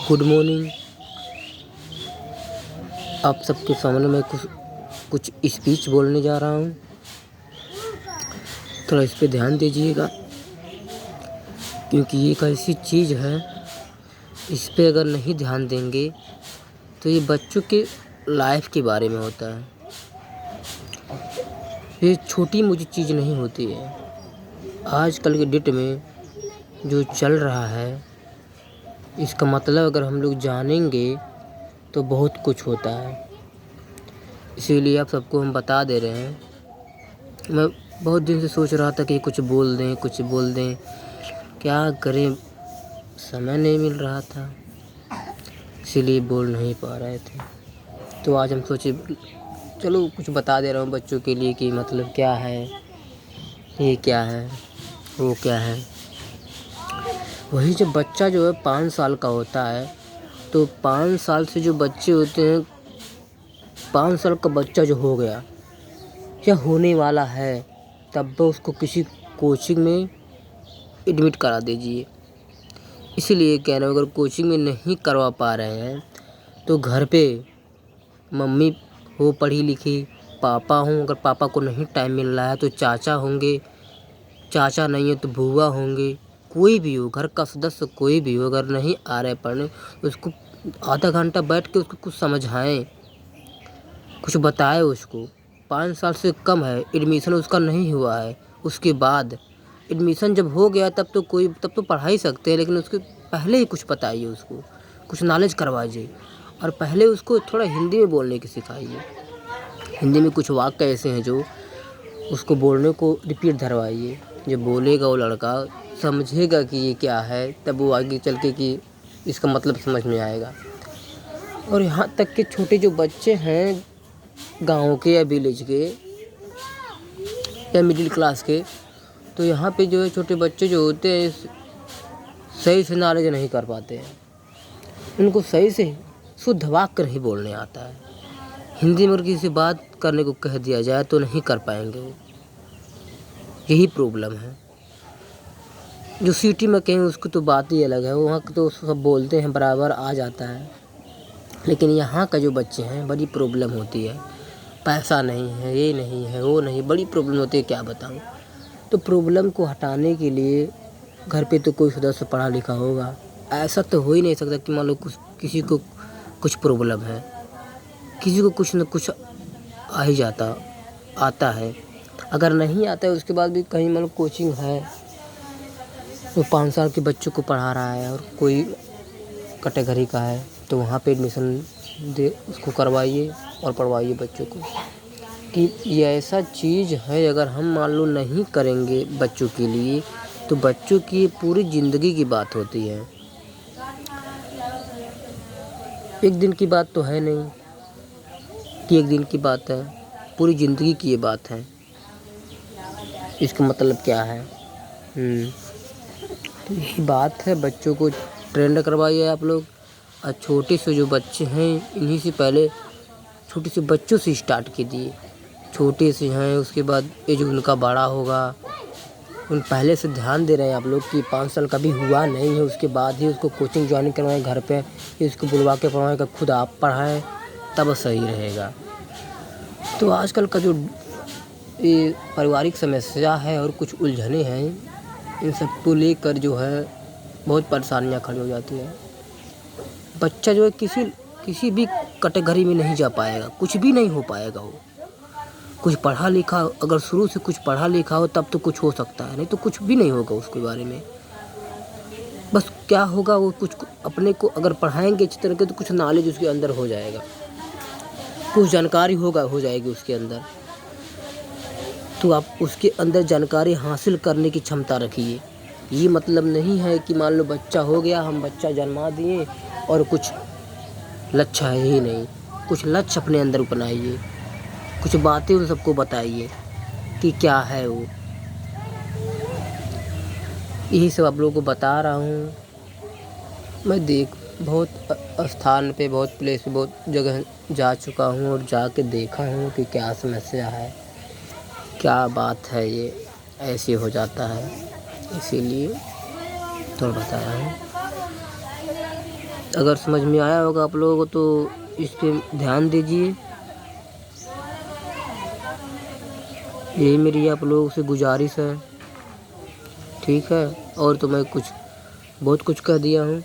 Good morning. आप सबके सामने मैं कुछ स्पीच बोलने जा रहा हूँ, थोड़ा इस पे ध्यान दीजिएगा, क्योंकि ये एक ऐसी चीज़ है, इस पे अगर नहीं ध्यान देंगे तो ये बच्चों के लाइफ के बारे में होता है। ये छोटी मोटी चीज़ नहीं होती है। आजकल के डेट में जो चल रहा है, इसका मतलब अगर हम लोग जानेंगे तो बहुत कुछ होता है। इसीलिए आप सबको हम बता दे रहे हैं। मैं बहुत दिन से सोच रहा था कि कुछ बोल दें, क्या करें, समय नहीं मिल रहा था, इसीलिए बोल नहीं पा रहे थे। तो आज हम सोचे चलो कुछ बता दे रहा हूँ बच्चों के लिए कि मतलब क्या है, ये क्या है, वो क्या है। वही जब बच्चा जो है 5 साल का होता है, तो 5 साल से जो बच्चे होते हैं, 5 साल का बच्चा जो हो गया या होने वाला है, तब भी उसको किसी कोचिंग में एडमिट करा दीजिए। इसीलिए कह रहा हूँ, अगर कोचिंग में नहीं करवा पा रहे हैं तो घर पे मम्मी हो पढ़ी लिखी, पापा हों, अगर पापा को नहीं टाइम मिल रहा है तो चाचा होंगे, चाचा नहीं है तो बुआ होंगे, कोई भी हो, घर का सदस्य कोई भी हो, अगर नहीं आ रहे पढ़ने, उसको आधा घंटा बैठ के उसको कुछ समझाएं, कुछ बताएं उसको। 5 साल से कम है, एडमिशन उसका नहीं हुआ है, उसके बाद एडमिशन जब हो गया तब तो पढ़ा ही सकते हैं, लेकिन उसके पहले ही कुछ बताइए, उसको कुछ नॉलेज करवाइए। और पहले उसको थोड़ा हिंदी में बोलने की सिखाइए। हिंदी में कुछ वाक्य ऐसे हैं जो उसको बोलने को रिपीट धरवाइए। जब बोलेगा वो लड़का, समझेगा कि ये क्या है, तब वो आगे चल के कि इसका मतलब समझ में आएगा। और यहाँ तक के छोटे जो बच्चे हैं गाँव के या विलेज के या मिडिल क्लास के, तो यहाँ पे जो है छोटे बच्चे जो होते हैं सही से नॉलेज नहीं कर पाते हैं। उनको सही से शुद्ध वाक्य नहीं बोलने आता है। हिंदी में अगर किसी से बात करने को कह दिया जाए तो नहीं कर पाएंगे वो। यही प्रॉब्लम है। जो सिटी में कहीं उसकी तो बात ही अलग है, वहाँ तो सब बोलते हैं, बराबर आ जाता है। लेकिन यहाँ का जो बच्चे हैं, बड़ी प्रॉब्लम होती है। पैसा नहीं है, ये नहीं है, वो नहीं, बड़ी प्रॉब्लम होती है, क्या बताऊँ। तो प्रॉब्लम को हटाने के लिए घर पे तो कोई सदस्य पढ़ा लिखा होगा। ऐसा तो हो ही नहीं सकता कि मान लो किसी को कुछ प्रॉब्लम है, किसी को कुछ न कुछ आ ही आता है। अगर नहीं आता है उसके बाद भी कहीं मान लो कोचिंग है, तो 5 साल के बच्चों को पढ़ा रहा है और कोई कैटेगरी का है, तो वहाँ पे एडमिशन उसको करवाइए और पढ़वाइए बच्चों को। कि ये ऐसा चीज़ है, अगर हम मान लो नहीं करेंगे बच्चों के लिए, तो बच्चों की पूरी ज़िंदगी की बात होती है। एक दिन की बात तो है नहीं कि एक दिन की बात है, पूरी ज़िंदगी की ये बात है। इसका मतलब क्या है? तो यही बात है, बच्चों को ट्रेंड करवाइए आप लोग। और छोटे से जो बच्चे हैं, इन्हीं से पहले छोटे से बच्चों से स्टार्ट कीजिए। छोटे से हैं, उसके बाद ये जो उनका बड़ा होगा, उन पहले से ध्यान दे रहे हैं आप लोग कि 5 साल का भी हुआ नहीं है, उसके बाद ही उसको कोचिंग ज्वाइन करवाएं घर पे, इसको बुलवा के पढ़वाएं, का खुद आप पढ़ाएं, तब सही रहेगा। तो आजकल का जो ये पारिवारिक समस्या है और कुछ उलझने हैं, इन सब को लेकर जो है बहुत परेशानियाँ खड़ी हो जाती हैं। बच्चा जो है किसी भी कैटेगरी में नहीं जा पाएगा, कुछ भी नहीं हो पाएगा। वो कुछ पढ़ा लिखा, अगर शुरू से कुछ पढ़ा लिखा हो तब तो कुछ हो सकता है, नहीं तो कुछ भी नहीं होगा उसके बारे में। बस क्या होगा, वो कुछ अपने को अगर पढ़ाएंगे अच्छी तरह के तो कुछ नॉलेज उसके अंदर हो जाएगा, कुछ जानकारी हो जाएगी उसके अंदर। तो आप उसके अंदर जानकारी हासिल करने की क्षमता रखिए। ये मतलब नहीं है कि मान लो बच्चा हो गया, हम बच्चा जन्मा दिए और कुछ लक्ष्य है ही नहीं। कुछ लक्ष्य अपने अंदर अपनाइए, कुछ बातें उन सबको बताइए कि क्या है वो। यही सब आप लोगों को बता रहा हूँ। मैं बहुत स्थान पे, बहुत प्लेस पे, बहुत जगह जा चुका हूँ और जाके देखा हूँ कि क्या समस्या है, क्या बात है, ये ऐसे हो जाता है। इसीलिए थोड़ा बताया हूँ। अगर समझ में आया होगा आप लोगों को तो इस पे ध्यान दीजिए। यही मेरी आप लोगों से गुजारिश है। ठीक है, और तो मैं बहुत कुछ कह दिया हूँ।